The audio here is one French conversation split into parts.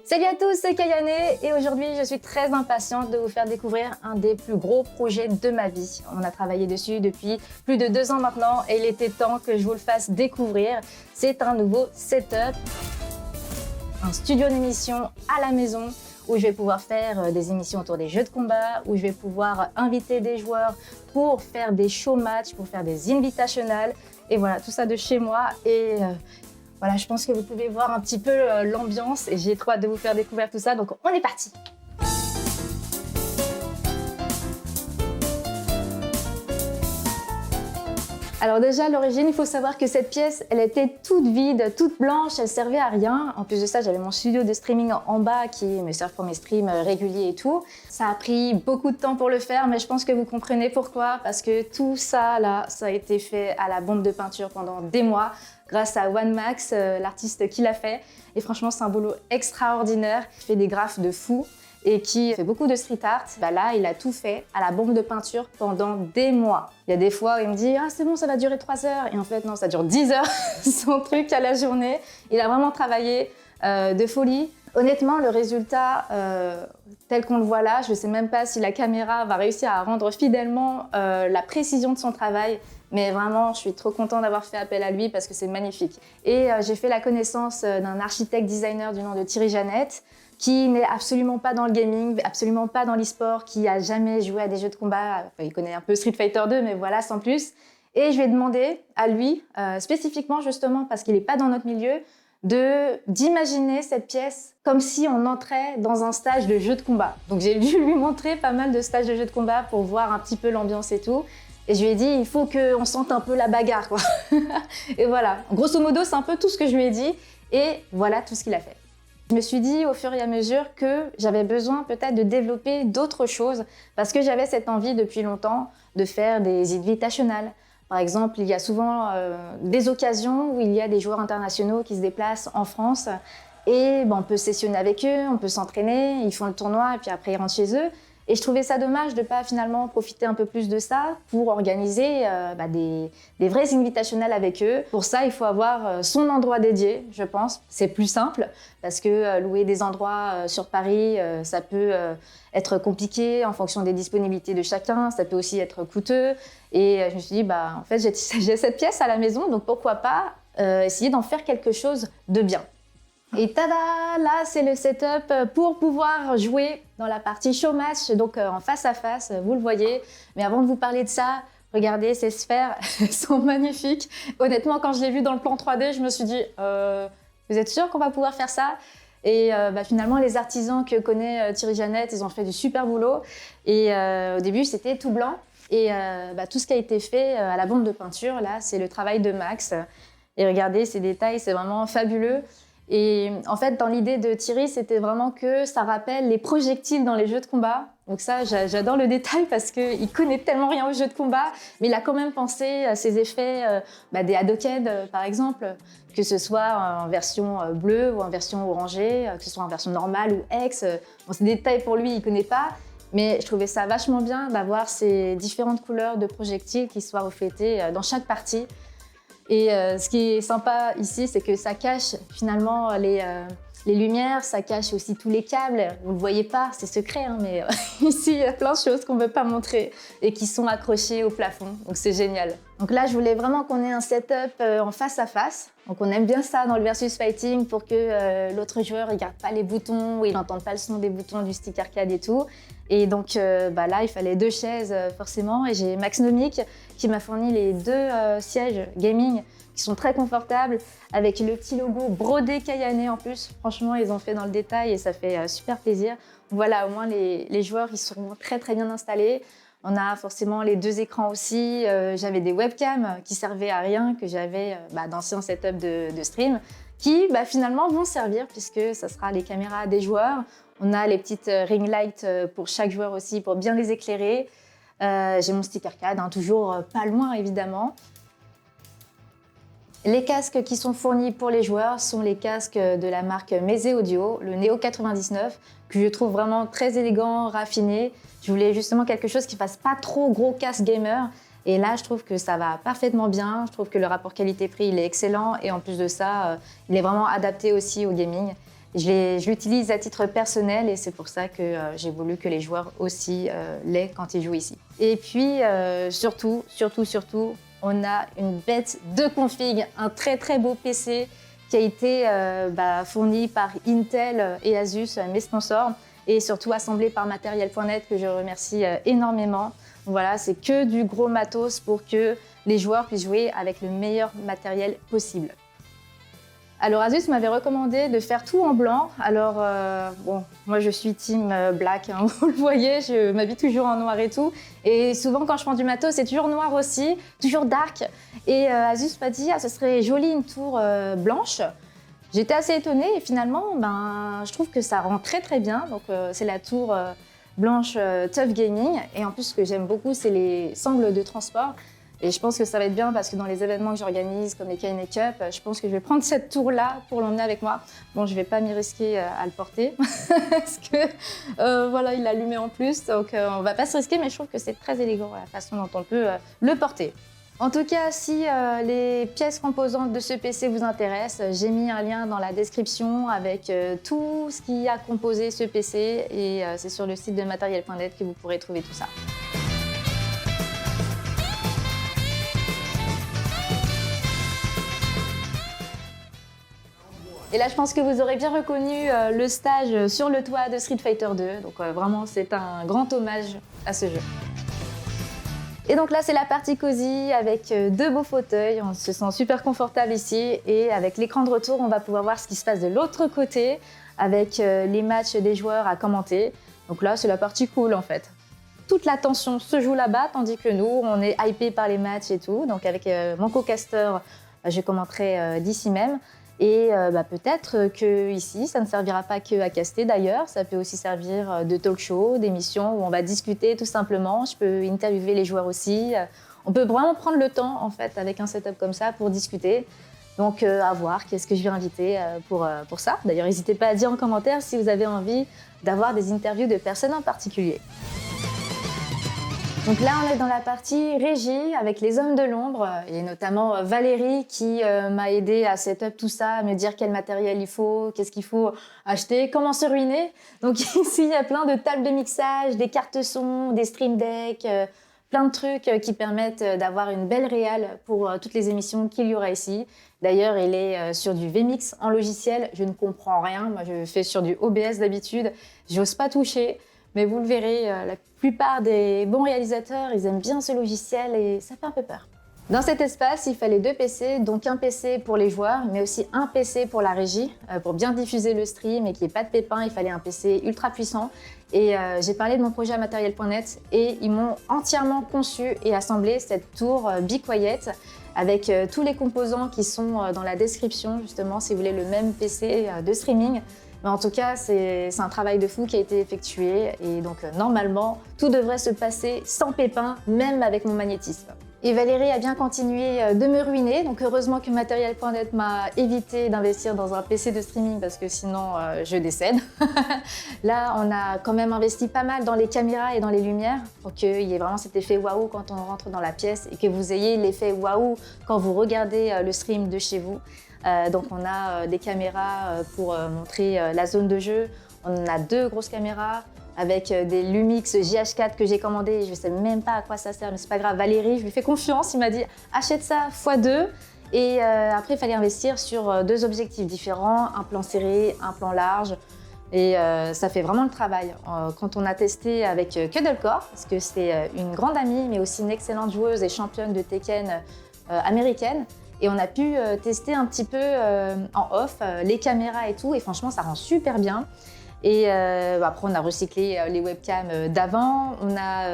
Salut à tous, c'est Kayane et aujourd'hui je suis très impatiente de vous faire découvrir un des plus gros projets de ma vie. On a travaillé dessus depuis plus de 2 ans maintenant et il était temps que je vous le fasse découvrir. C'est un nouveau setup, un studio d'émission à la maison où je vais pouvoir faire des émissions autour des jeux de combat, où je vais pouvoir inviter des joueurs pour faire des show matchs, pour faire des invitationals et voilà, tout ça de chez moi voilà, je pense que vous pouvez voir un petit peu l'ambiance et j'ai trop hâte de vous faire découvrir tout ça, donc on est parti! Alors déjà, à l'origine, il faut savoir que cette pièce, elle était toute vide, toute blanche, elle servait à rien. En plus de ça, j'avais mon studio de streaming en bas qui me sert pour mes streams réguliers et tout. Ça a pris beaucoup de temps pour le faire, mais je pense que vous comprenez pourquoi. Parce que tout ça, là, ça a été fait à la bombe de peinture pendant des mois, grâce à OneMax, l'artiste qui l'a fait. Et franchement, c'est un boulot extraordinaire. Il fait des graphes de fou et qui fait beaucoup de street art. Là, il a tout fait à la bombe de peinture pendant des mois. Il y a des fois où il me dit « Ah, c'est bon, ça va durer 3 heures ». Et en fait, non, ça dure 10 heures, son truc à la journée. Il a vraiment travaillé de folie. Honnêtement, le résultat, tel qu'on le voit là, je ne sais même pas si la caméra va réussir à rendre fidèlement la précision de son travail. Mais vraiment, je suis trop contente d'avoir fait appel à lui parce que c'est magnifique. Et j'ai fait la connaissance d'un architecte designer du nom de Thierry Jeannette, qui n'est absolument pas dans le gaming, absolument pas dans l'e-sport, qui a jamais joué à des jeux de combat. Enfin, il connaît un peu Street Fighter 2, mais voilà, sans plus. Et je lui ai demandé à lui, spécifiquement justement parce qu'il n'est pas dans notre milieu, d'imaginer cette pièce comme si on entrait dans un stage de jeu de combat. Donc j'ai dû lui montrer pas mal de stages de jeu de combat pour voir un petit peu l'ambiance et tout. Et je lui ai dit, il faut qu'on sente un peu la bagarre, quoi. Et voilà, grosso modo, c'est un peu tout ce que je lui ai dit. Et voilà tout ce qu'il a fait. Je me suis dit au fur et à mesure que j'avais besoin peut-être de développer d'autres choses parce que j'avais cette envie depuis longtemps de faire des invitationals. Par exemple, il y a souvent des occasions où il y a des joueurs internationaux qui se déplacent en France et on peut sessionner avec eux, on peut s'entraîner, ils font le tournoi et puis après ils rentrent chez eux. Et je trouvais ça dommage de ne pas finalement profiter un peu plus de ça pour organiser des vrais invitationals avec eux. Pour ça, il faut avoir son endroit dédié, je pense. C'est plus simple parce que louer des endroits sur Paris, ça peut être compliqué en fonction des disponibilités de chacun. Ça peut aussi être coûteux. Et je me suis dit, en fait, j'ai cette pièce à la maison, donc pourquoi pas essayer d'en faire quelque chose de bien. Et tada, là c'est le setup pour pouvoir jouer dans la partie show match, donc en face à face, vous le voyez. Mais avant de vous parler de ça, regardez ces sphères, elles sont magnifiques. Honnêtement, quand je l'ai vu dans le plan 3D, je me suis dit, vous êtes sûr qu'on va pouvoir faire ça ? Et finalement, les artisans que connaît Thierry Jeannette, ils ont fait du super boulot. Et au début, c'était tout blanc. Et tout ce qui a été fait à la bombe de peinture, là, c'est le travail de Max. Et regardez ces détails, c'est vraiment fabuleux. Et en fait, dans l'idée de Thierry, c'était vraiment que ça rappelle les projectiles dans les jeux de combat. Donc ça, j'adore le détail parce qu'il connaît tellement rien aux jeux de combat, mais il a quand même pensé à ces effets des Hadoken, par exemple, que ce soit en version bleue ou en version orangée, que ce soit en version normale ou X. Bon, ces détails, pour lui, il connaît pas. Mais je trouvais ça vachement bien d'avoir ces différentes couleurs de projectiles qui soient reflétées dans chaque partie. Et ce qui est sympa ici, c'est que ça cache finalement les lumières, ça cache aussi tous les câbles. Vous ne le voyez pas, c'est secret, hein, mais ici, il y a plein de choses qu'on ne veut pas montrer et qui sont accrochées au plafond. Donc c'est génial. Donc là, je voulais vraiment qu'on ait un setup en face à face. Donc on aime bien ça dans le versus fighting pour que l'autre joueur ne regarde pas les boutons ou il n'entende pas le son des boutons du stick arcade et tout. Et donc là, il fallait 2 chaises forcément. Et j'ai Max Nomic qui m'a fourni les 2 sièges gaming qui sont très confortables avec le petit logo brodé Kayane en plus. Franchement, ils ont fait dans le détail et ça fait super plaisir. Voilà, au moins les joueurs, ils seront très très bien installés. On a forcément les 2 écrans aussi. J'avais des webcams qui servaient à rien, que j'avais d'anciens setups de stream, qui finalement vont servir puisque ça sera les caméras des joueurs. On a les petites ring lights pour chaque joueur aussi, pour bien les éclairer. J'ai mon stick arcade, toujours pas loin évidemment. Les casques qui sont fournis pour les joueurs sont les casques de la marque Meze Audio, le Neo 99, que je trouve vraiment très élégant, raffiné. Je voulais justement quelque chose qui fasse pas trop gros casque gamer. Et là, je trouve que ça va parfaitement bien. Je trouve que le rapport qualité-prix, il est excellent. Et en plus de ça, il est vraiment adapté aussi au gaming. Je l'utilise à titre personnel et c'est pour ça que j'ai voulu que les joueurs aussi l'aient quand ils jouent ici. Et puis surtout, on a une bête de config, un très beau PC qui a été fourni par Intel et Asus, mes sponsors, et surtout assemblé par Material.net que je remercie énormément. Voilà, c'est que du gros matos pour que les joueurs puissent jouer avec le meilleur matériel possible. Alors Asus m'avait recommandé de faire tout en blanc. Alors moi je suis team black, hein, vous le voyez, je m'habille toujours en noir et tout. Et souvent quand je prends du matos, c'est toujours noir aussi, toujours dark. Et Asus m'a dit ce serait joli une tour blanche. J'étais assez étonnée et finalement je trouve que ça rend très bien. Donc c'est la tour blanche Tough Gaming. Et en plus ce que j'aime beaucoup c'est les sangles de transport. Et je pense que ça va être bien parce que dans les événements que j'organise, comme les Kine Cup, je pense que je vais prendre cette tour-là pour l'emmener avec moi. Bon, je ne vais pas m'y risquer à le porter parce que voilà, il est allumé en plus. Donc, on ne va pas se risquer, mais je trouve que c'est très élégant la façon dont on peut le porter. En tout cas, si les pièces composantes de ce PC vous intéressent, j'ai mis un lien dans la description avec tout ce qui a composé ce PC et c'est sur le site de Material.net que vous pourrez trouver tout ça. Et là, je pense que vous aurez bien reconnu le stage sur le toit de Street Fighter 2. Donc vraiment, c'est un grand hommage à ce jeu. Et donc là, c'est la partie cosy avec deux beaux fauteuils. On se sent super confortable ici. Et avec l'écran de retour, on va pouvoir voir ce qui se passe de l'autre côté avec les matchs des joueurs à commenter. Donc là, c'est la partie cool en fait. Toute la tension se joue là-bas, tandis que nous, on est hypé par les matchs et tout. Donc avec mon co-caster, je commenterai d'ici même. Et peut-être que ici, ça ne servira pas que à caster d'ailleurs, ça peut aussi servir de talk show, d'émission où on va discuter tout simplement. Je peux interviewer les joueurs aussi. On peut vraiment prendre le temps en fait avec un setup comme ça pour discuter. Donc à voir qu'est-ce que je vais inviter pour ça. D'ailleurs, n'hésitez pas à dire en commentaire si vous avez envie d'avoir des interviews de personnes en particulier. Donc là, on est dans la partie régie avec les hommes de l'ombre et notamment Valérie qui m'a aidé à setup tout ça, à me dire quel matériel il faut, qu'est-ce qu'il faut acheter, comment se ruiner. Donc ici, il y a plein de tables de mixage, des cartes son, des stream decks, plein de trucs qui permettent d'avoir une belle réal pour toutes les émissions qu'il y aura ici. D'ailleurs, il est sur du vMix en logiciel. Je ne comprends rien. Moi, je fais sur du OBS d'habitude. J'ose pas toucher. Mais vous le verrez, la plupart des bons réalisateurs, ils aiment bien ce logiciel et ça fait un peu peur. Dans cet espace, il fallait deux PC, donc un PC pour les joueurs, mais aussi un PC pour la régie, pour bien diffuser le stream et qu'il n'y ait pas de pépins, il fallait un PC ultra puissant. Et j'ai parlé de mon projet à Material.net et ils m'ont entièrement conçu et assemblé cette tour Be Quiet avec tous les composants qui sont dans la description, justement, si vous voulez le même PC de streaming. Mais en tout cas, c'est un travail de fou qui a été effectué et donc normalement, tout devrait se passer sans pépins, même avec mon magnétisme. Et Valérie a bien continué de me ruiner, donc heureusement que Material.net m'a évité d'investir dans un PC de streaming parce que sinon je décède. Là, on a quand même investi pas mal dans les caméras et dans les lumières pour qu'il y ait vraiment cet effet waouh quand on rentre dans la pièce et que vous ayez l'effet waouh quand vous regardez le stream de chez vous. Donc on a des caméras pour montrer la zone de jeu. On a deux grosses caméras avec des Lumix JH4 que j'ai commandé. Je ne sais même pas à quoi ça sert, mais c'est pas grave. Valérie, je lui fais confiance. Il m'a dit achète ça x2. Et après, il fallait investir sur deux objectifs différents, un plan serré, un plan large. Et ça fait vraiment le travail. Quand on a testé avec Cuddlecore, parce que c'est une grande amie, mais aussi une excellente joueuse et championne de Tekken américaine, et on a pu tester un petit peu en off les caméras et tout, et franchement, ça rend super bien. Et après, on a recyclé les webcams d'avant. On a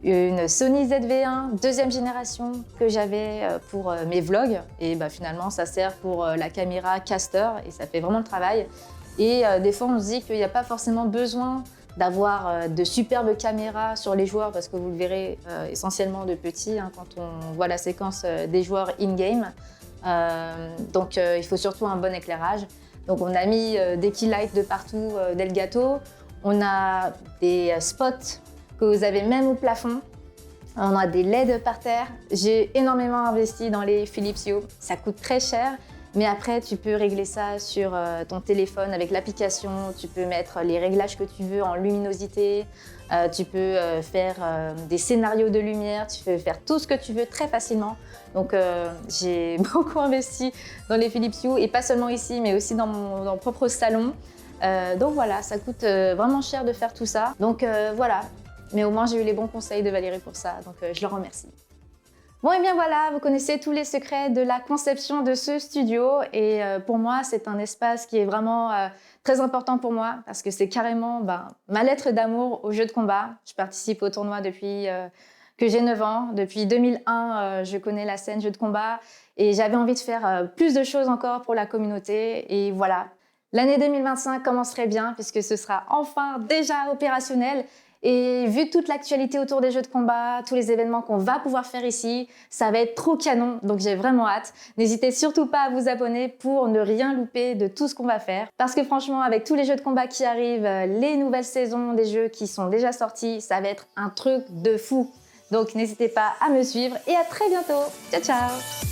une Sony ZV-1 deuxième génération que j'avais pour mes vlogs. Et finalement, ça sert pour la caméra caster et ça fait vraiment le travail. Et des fois, on se dit qu'il n'y a pas forcément besoin d'avoir de superbes caméras sur les joueurs parce que vous le verrez essentiellement de petits quand on voit la séquence des joueurs in-game. Donc il faut surtout un bon éclairage. Donc on a mis des key lights de partout d'Elgato. On a des spots que vous avez même au plafond. On a des LED par terre. J'ai énormément investi dans les Philips Hue. Ça coûte très cher. Mais après, tu peux régler ça sur ton téléphone avec l'application. Tu peux mettre les réglages que tu veux en luminosité. Tu peux faire des scénarios de lumière. Tu peux faire tout ce que tu veux très facilement. Donc, j'ai beaucoup investi dans les Philips Hue et pas seulement ici, mais aussi dans mon propre salon. Donc voilà, ça coûte vraiment cher de faire tout ça. Donc voilà, mais au moins j'ai eu les bons conseils de Valérie pour ça, donc je le remercie. Bon et bien voilà, vous connaissez tous les secrets de la conception de ce studio et pour moi c'est un espace qui est vraiment très important pour moi parce que c'est carrément ma lettre d'amour aux jeux de combat. Je participe au tournoi depuis que j'ai 9 ans. Depuis 2001, je connais la scène jeux de combat et j'avais envie de faire plus de choses encore pour la communauté et voilà. L'année 2025 commencerait bien puisque ce sera enfin déjà opérationnel. Et vu toute l'actualité autour des jeux de combat, tous les événements qu'on va pouvoir faire ici, ça va être trop canon, donc j'ai vraiment hâte. N'hésitez surtout pas à vous abonner pour ne rien louper de tout ce qu'on va faire. Parce que franchement, avec tous les jeux de combat qui arrivent, les nouvelles saisons des jeux qui sont déjà sortis, ça va être un truc de fou. Donc n'hésitez pas à me suivre et à très bientôt. Ciao, ciao!